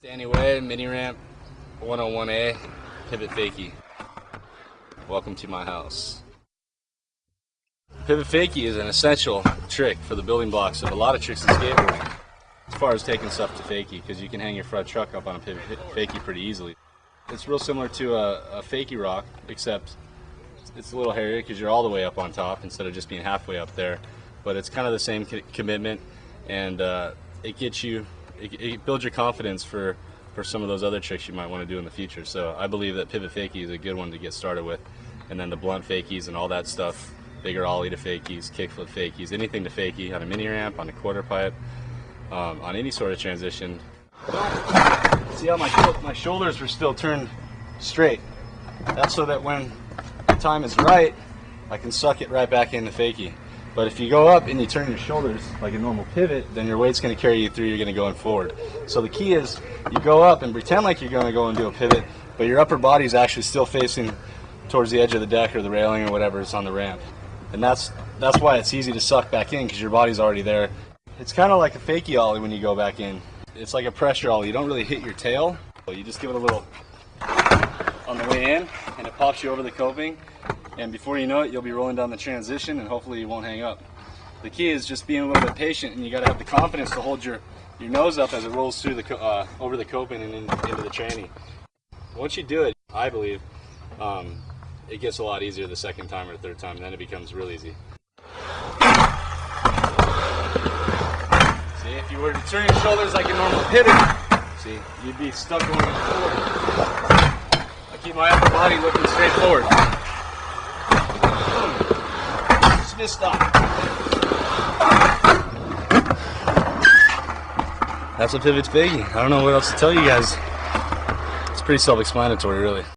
Danny Way, mini ramp, 101A, pivot fakie. Welcome to my house. Pivot fakie is an essential trick for the building blocks of a lot of tricks in skateboarding, as far as taking stuff to fakie, because you can hang your front truck up on a pivot fakie pretty easily. It's real similar to a fakie rock, except it's a little hairier because you're all the way up on top instead of just being halfway up there. But it's kind of the same commitment, and it gets you, it builds your confidence for some of those other tricks you might want to do in the future. So I believe that pivot fakie is a good one to get started with, and then the blunt fakies and all that stuff, bigger ollie to fakies, kickflip fakies, anything to fakie on a mini ramp, on a quarter pipe, on any sort of transition. See how my shoulders were still turned straight? That's so that when the time is right, I can suck it right back into fakie. But if you go up and you turn your shoulders like a normal pivot, then your weight's going to carry you through, you're going to go forward. So the key is you go up and pretend like you're going to go and do a pivot, but your upper body is actually still facing towards the edge of the deck or the railing or whatever is on the ramp. And that's why it's easy to suck back in, because your body's already there. It's kind of like a fakie ollie when you go back in. It's like a pressure ollie. You don't really hit your tail. You just give it a little on the way in, and it pops you over the coping. And before you know it, you'll be rolling down the transition, and hopefully you won't hang up. The key is just being a little bit patient, and you got to have the confidence to hold your nose up as it rolls through the over the coping and into the tranny. Once you do it, I believe, it gets a lot easier the second time or the third time, and then it becomes real easy. See, if you were to turn your shoulders like a normal pivot, see, you'd be stuck going forward. I keep my upper body looking straight forward. Just stop. That's a pivot fakie. I don't know what else to tell you guys. It's pretty self-explanatory, really.